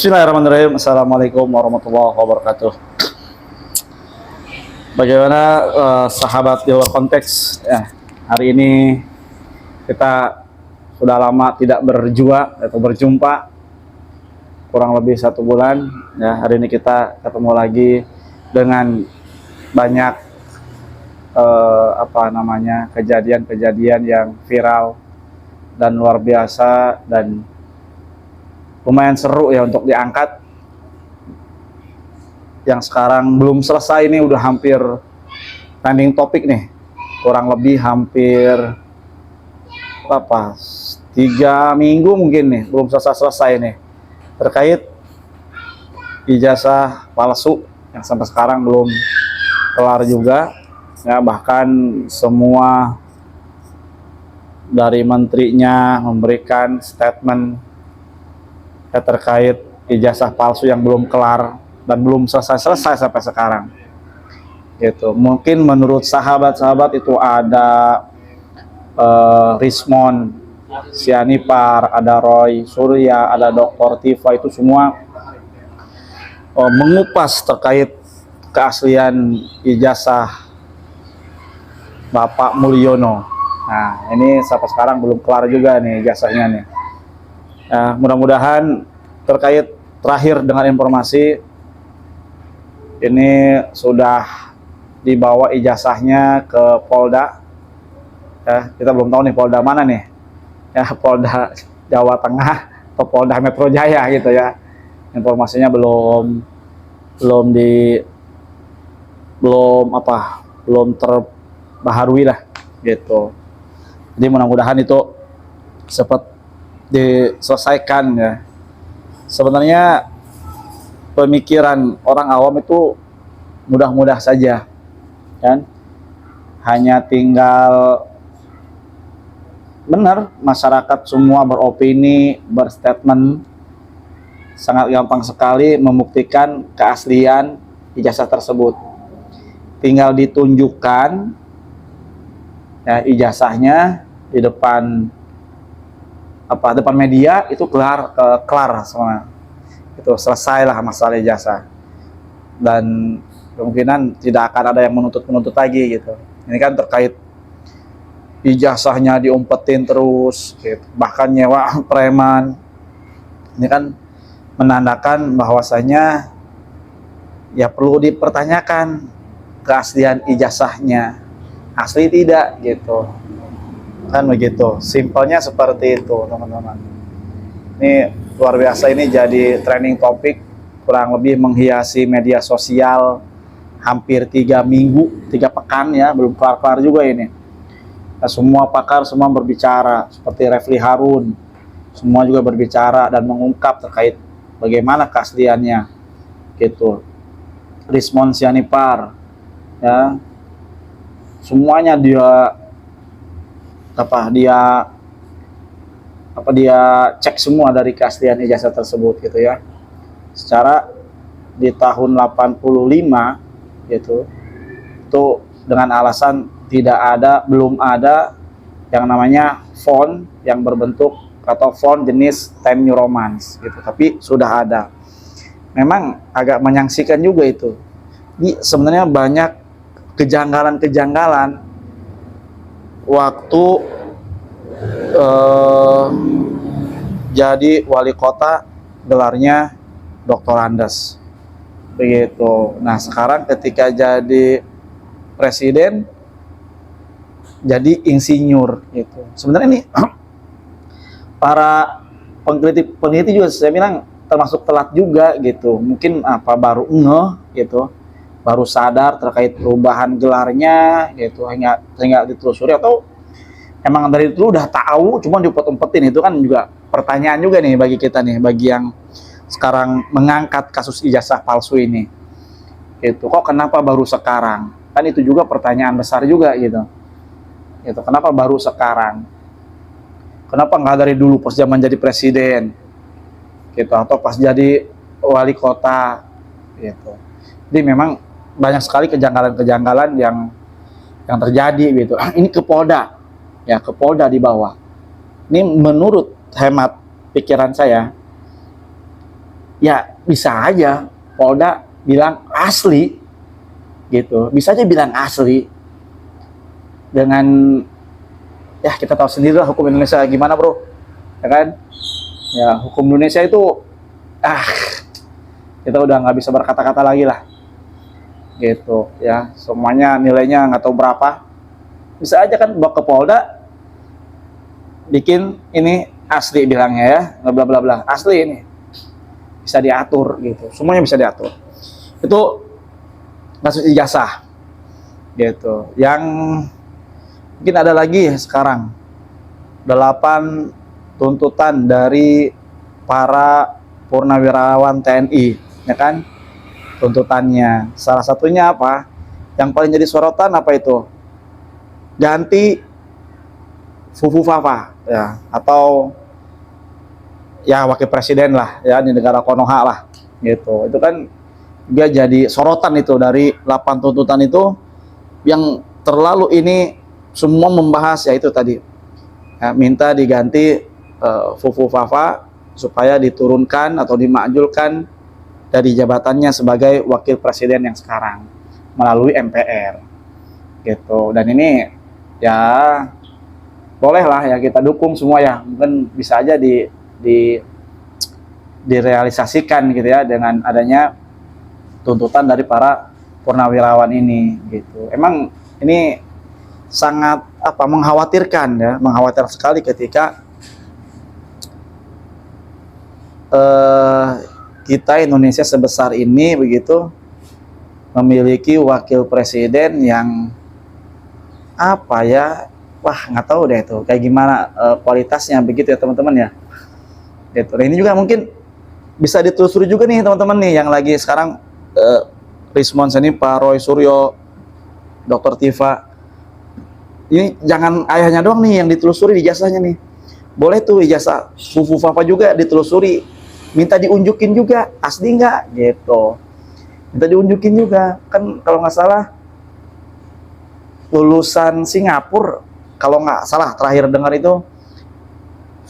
Bismillahirrahmanirrahim. Assalamualaikum warahmatullahi wabarakatuh. Bagaimana sahabat di luar konteks? Hari ini kita sudah lama tidak berjua atau berjumpa, kurang lebih 1 bulan. Ya, hari ini kita ketemu lagi dengan banyak kejadian-kejadian yang viral dan luar biasa dan lumayan seru ya untuk diangkat. Yang sekarang belum selesai ini udah hampir trending topik nih, kurang lebih hampir 3 minggu mungkin nih belum selesai nih, terkait ijazah palsu yang sampai sekarang belum kelar juga ya. Bahkan semua dari menterinya memberikan statement terkait ijazah palsu yang belum kelar dan belum selesai sampai sekarang. Gitu. Mungkin menurut sahabat-sahabat itu ada Rismon, Sianipar, ada Roy Surya, ada Dr. Tifa, itu semua mengupas terkait keaslian ijazah Bapak Mulyono. Nah, ini sampai sekarang belum kelar juga nih ijazahnya nih. Mudah-mudahan terkait terakhir dengan informasi ini sudah dibawa ijazahnya ke Polda. Ya, kita belum tahu nih Polda mana nih. Ya, Polda Jawa Tengah atau Polda Metro Jaya gitu ya. Informasinya belum terbaharui lah gitu. Jadi mudah-mudahan itu cepat diselesaikan ya. Sebenarnya pemikiran orang awam itu mudah-mudah saja kan, hanya tinggal benar masyarakat semua beropini, berstatement, sangat gampang sekali membuktikan keaslian ijazah tersebut. Tinggal ditunjukkan ya ijazahnya di depan media, itu kelar semua, itu selesailah masalah ijazah dan kemungkinan tidak akan ada yang menuntut lagi gitu. Ini kan terkait ijazahnya diumpetin terus gitu. Bahkan nyewa preman, ini kan menandakan bahwasanya ya perlu dipertanyakan keaslian ijazahnya, asli tidak gitu kan, begitu simpelnya seperti itu teman-teman. Ini luar biasa, ini jadi trending topik, kurang lebih menghiasi media sosial hampir 3 minggu, 3 pekan ya, belum kelar-kelar juga ini. Nah, semua pakar semua berbicara, seperti Refli Harun, semua juga berbicara dan mengungkap terkait bagaimana keasliannya gitu. Rismon Sianipar ya, semuanya dia cek semua dari keaslian ijazah tersebut gitu ya. Secara di tahun 85 gitu, itu dengan alasan belum ada yang namanya font yang berbentuk atau font jenis Times New Roman gitu, tapi sudah ada. Memang agak menyaksikan juga itu. Ini sebenarnya banyak kejanggalan waktu jadi wali kota gelarnya Dr. Andes begitu. Nah, sekarang ketika jadi presiden jadi insinyur gitu. Sebenarnya ini para peneliti juga saya bilang termasuk telat juga gitu. Mungkin baru gitu, baru sadar terkait perubahan gelarnya gitu, hingga ditelusuri, atau emang dari dulu udah tahu cuma diumpet-umpetin. Itu kan juga pertanyaan juga nih bagi kita nih, bagi yang sekarang mengangkat kasus ijazah palsu ini gitu. Kok kenapa baru sekarang? Kan itu juga pertanyaan besar juga gitu. Kenapa baru sekarang? Kenapa nggak dari dulu pas zaman jadi presiden gitu, atau pas jadi wali kota gitu. Jadi memang banyak sekali kejanggalan yang terjadi gitu. Ini ke Polda ya, ke Polda di bawah. Ini menurut hemat pikiran saya, ya bisa aja Polda bilang asli gitu, bisa aja bilang asli dengan ya kita tahu sendiri lah hukum Indonesia gimana bro, ya kan? Ya hukum Indonesia itu ah kita udah nggak bisa berkata-kata lagi lah gitu ya, semuanya nilainya nggak tahu berapa, bisa aja kan bawa ke Polda bikin ini asli bilangnya ya, bla bla bla asli, ini bisa diatur gitu, semuanya bisa diatur. Itu kasus ijazah gitu. Yang mungkin ada lagi sekarang 8 tuntutan dari para purnawirawan TNI, ya kan? Tuntutannya salah satunya apa? Yang paling jadi sorotan apa itu? Ganti Fufufafa ya, atau ya wakil presiden lah ya di negara Konoha lah gitu. Itu kan dia jadi sorotan itu dari 8 tuntutan itu, yang terlalu ini semua membahas ya itu tadi ya, minta diganti Fufufafa supaya diturunkan atau dimakjulkan dari jabatannya sebagai wakil presiden yang sekarang melalui MPR gitu. Dan ini ya boleh lah ya kita dukung semua ya, mungkin bisa aja direalisasikan gitu ya dengan adanya tuntutan dari para purnawirawan ini gitu. Emang ini sangat mengkhawatirkan ya, mengkhawatirkan sekali ketika kita Indonesia sebesar ini begitu memiliki wakil presiden yang nggak tahu deh itu kayak gimana kualitasnya begitu ya teman-teman ya gitu. Nah, ini juga mungkin bisa ditelusuri juga nih teman-teman nih yang lagi sekarang respons ini Pak Roy Suryo, Dr. Tifa, ini jangan ayahnya doang nih yang ditelusuri ijazahnya nih, boleh tuh ijazah Fufufafa juga ditelusuri, minta diunjukin juga asli nggak gitu, minta diunjukin juga kan. Kalau nggak salah lulusan Singapura, kalau nggak salah terakhir dengar itu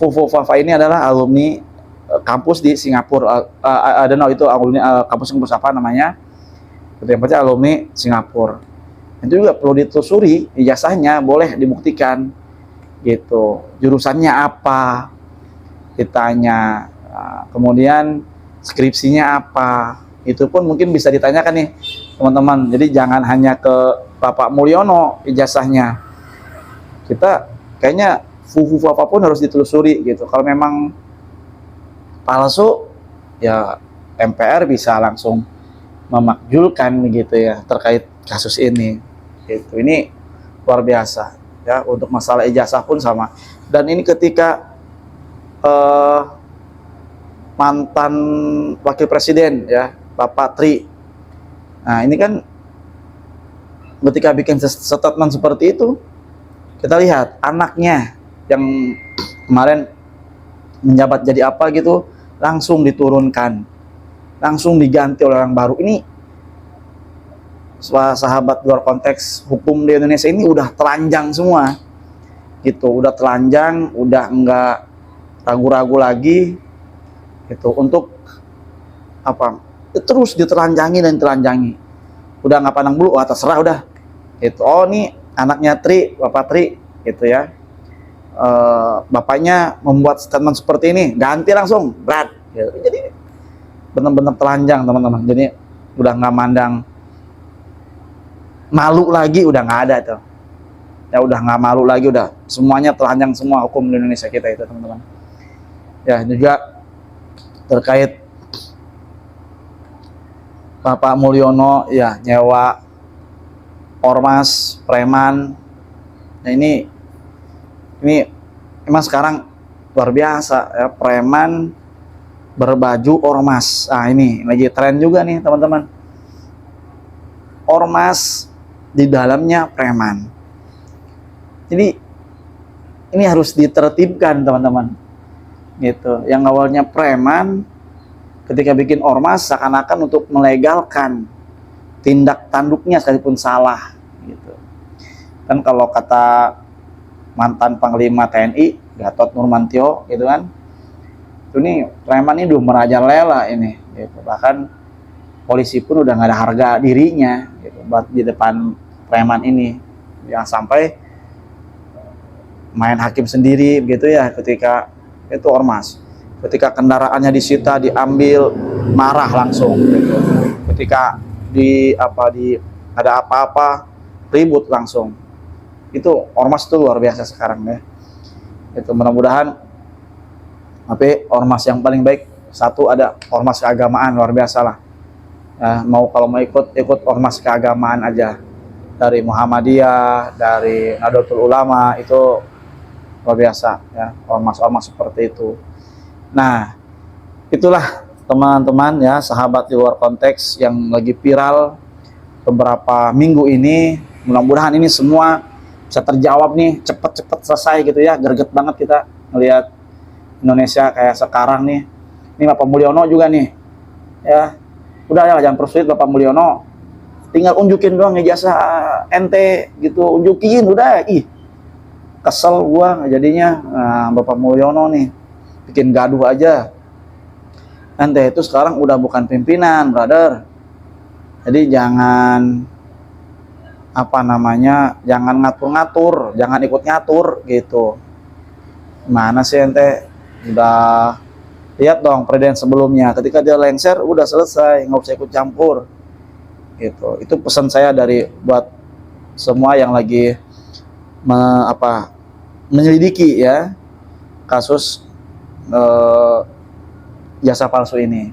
Fufufafa ini adalah alumni kampus di Singapura, ada itu alumni kampus apa namanya, yang pasti alumni Singapura. Itu juga perlu ditelusuri ijazahnya, boleh dibuktikan gitu, jurusannya apa ditanya, kemudian skripsinya apa, itu pun mungkin bisa ditanyakan nih teman-teman. Jadi jangan hanya ke Bapak Mulyono ijazahnya, kita kayaknya Fufufafa pun harus ditelusuri gitu. Kalau memang palsu ya MPR bisa langsung memakjulkan begitu ya terkait kasus ini gitu. Ini luar biasa ya, untuk masalah ijazah pun sama. Dan ini ketika mantan wakil presiden ya Bapak Tri, nah ini kan ketika bikin statement seperti itu, kita lihat anaknya yang kemarin menjabat jadi apa gitu langsung diturunkan, langsung diganti oleh orang baru. Ini sahabat luar konteks hukum di Indonesia ini udah telanjang semua gitu, udah telanjang, udah enggak ragu-ragu lagi gitu untuk terus ditelanjangi dan telanjangi, udah nggak pandang bulu, terserah udah gitu. Oh nih anaknya Tri, Bapak Tri gitu ya, bapaknya membuat statement seperti ini, ganti langsung berat gitu. Jadi benar-benar telanjang teman-teman, jadi udah nggak mandang malu lagi, udah nggak ada tuh ya, udah nggak malu lagi, udah semuanya telanjang semua hukum di Indonesia kita itu teman-teman ya. Juga terkait Bapak Mulyono ya nyewa ormas preman, nah ini emang sekarang luar biasa ya, preman berbaju ormas. Nah ini lagi tren juga nih teman-teman, ormas di dalamnya preman. Jadi ini harus ditertibkan teman-teman gitu. Yang awalnya preman ketika bikin ormas seakan-akan untuk melegalkan tindak tanduknya sekalipun salah gitu. Kan kalau kata mantan Panglima TNI Gatot Nurmantio gitu kan, itu nih preman ini udah merajalela ini gitu. Bahkan polisi pun udah nggak ada harga dirinya gitu, buat di depan preman ini. Jangan sampai main hakim sendiri begitu ya, ketika itu ormas, ketika kendaraannya disita diambil marah langsung gitu. Ketika ada apa-apa ribut langsung. Itu ormas tuh luar biasa sekarang ya. Itu mudah-mudahan tapi ormas yang paling baik satu ada ormas keagamaan, luar biasa lah. Kalau mau ikut ormas keagamaan aja, dari Muhammadiyah, dari Nahdlatul Ulama, itu luar biasa ya, ormas-ormas seperti itu. Nah, itulah teman-teman ya, sahabat di luar konteks yang lagi viral beberapa minggu ini. Mudah-mudahan ini semua bisa terjawab nih, cepet-cepet selesai gitu ya. Greget banget kita melihat Indonesia kayak sekarang nih. Ini Bapak Mulyono juga nih ya, udah ya jangan persulit Bapak Mulyono, tinggal unjukin doang ijazah ente gitu, unjukin udah. Kesel gua jadinya. Bapak Mulyono nih bikin gaduh aja. Ente itu sekarang udah bukan pimpinan, brother. Jadi jangan jangan ngatur-ngatur, jangan ikut ngatur gitu. Mana sih ente? Udah lihat dong presiden sebelumnya, ketika dia lengser udah selesai, nggak usah ikut campur gitu. Itu pesan saya buat semua yang lagi menyelidiki ya kasus jasa palsu ini.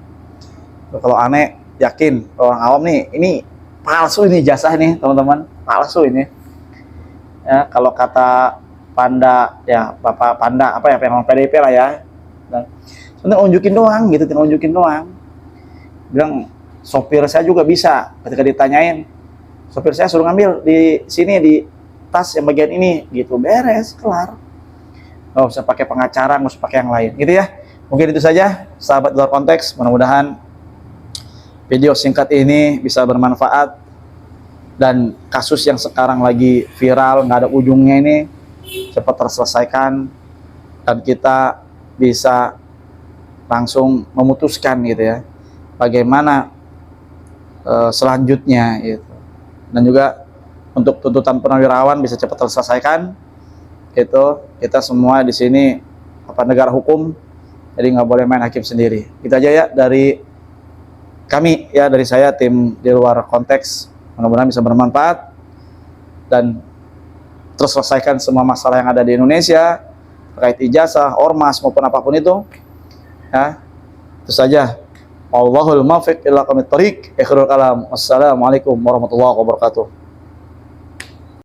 Kalau aneh, yakin orang awam nih ini palsu, ini jasa nih teman-teman, palsu ini ya. Kalau kata Panda ya, Bapak Panda yang PDIP lah ya, dan sebenarnya unjukin doang gitu, tinggal unjukin doang. Bilang sopir saya juga bisa, ketika ditanyain sopir saya suruh ngambil di sini di tas yang bagian ini gitu, beres, kelar. Nggak usah pakai pengacara, nggak usah pakai yang lain gitu ya. Mungkin itu saja sahabat luar konteks, mudah-mudahan video singkat ini bisa bermanfaat, dan kasus yang sekarang lagi viral nggak ada ujungnya ini cepat terselesaikan, dan kita bisa langsung memutuskan gitu ya bagaimana selanjutnya gitu. Dan juga untuk tuntutan purnawirawan bisa cepat terselesaikan gitu. Kita semua di sini negara hukum, jadi nggak boleh main hakim sendiri. Itu aja ya dari kami ya, dari saya tim di luar konteks. Mudah-mudahan bisa bermanfaat dan terus selesaikan semua masalah yang ada di Indonesia terkait ijazah, ormas maupun apapun itu ya. Itu saja. Wallahul muwaffiq ila aqwamit thoriq. Akhirul kalam. Wassalamualaikum warahmatullahi wabarakatuh.